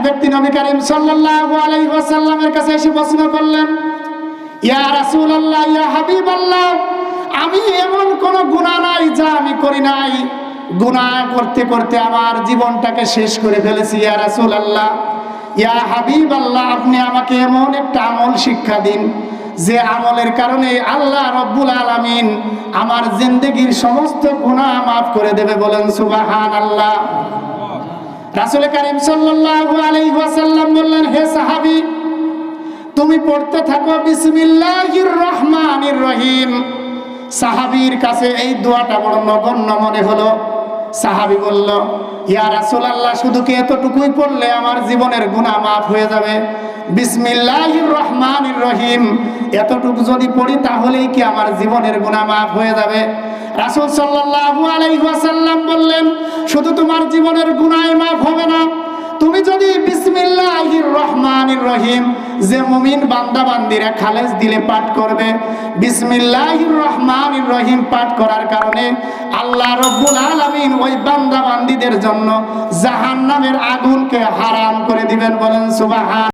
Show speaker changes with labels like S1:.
S1: ব্যক্তি নবী করিম সাল্লাল্লাহু আলাইহি ওয়াসাল্লামের কাছে এসে প্রশ্ন করলেন, ইয়া রাসূলুল্লাহ, ইয়া হাবিবাল্লাহ, আমি এমন কোন গুনাহ নাই যা আমি করি নাই, গুনাহ করতে করতে আমার জীবনটাকে শেষ করে ফেলেছি। ইয়া রাসূলুল্লাহ, ইয়া হাবিবাল্লাহ, আপনি আমাকে এমন একটা আমল শিক্ষা দিন যে আমলের কারণে আল্লাহ রাব্বুল আলামিন আমার জিন্দেগীর সমস্ত গুনাহ মাফ করে দেবে। বলেন সুবহানাল্লাহ। রাসূল করিম সাল্লাল্লাহু আলাইহি ওয়াসাল্লাম বললেন, হে সাহাবী, তুমি পড়তে থাকো বিসমিল্লাহির রহমানির রহিম। সাহাবীর কাছে এই দোয়াটা বড় নগণ্য মনে হলো। সাহাবী বলল, ইয়া রাসূলুল্লাহ, শুধু কি এতটুকুই পড়লে আমার জীবনের গুনাহ মাফ হয়ে যাবে? বিসমিল্লাহির রহমানির রহিম এতটুকু যদি পড়ি তাহলেই কি আমার জীবনের গুনাহ মাফ হয়ে যাবে? রাসূল সাল্লাল্লাহু আলাইহি ওয়াসাল্লাম বললেন, শুধু তোমার জীবনের গুনাহ মাফ হবে না, তুমি যদি বিসমিল্লাহির রহমানির রহিম যে মুমিন বান্দা বান্দিরা খালেস দিলে পাঠ করবে, বিসমিল্লাহির রহমানির রহিম পাঠ করার কারণে আল্লাহ রাব্বুল আলামিন ওই বান্দা বান্দীদের জন্য জাহান্নামের আগুনকে হারাম করে দিবেন। বলেন সুবহান।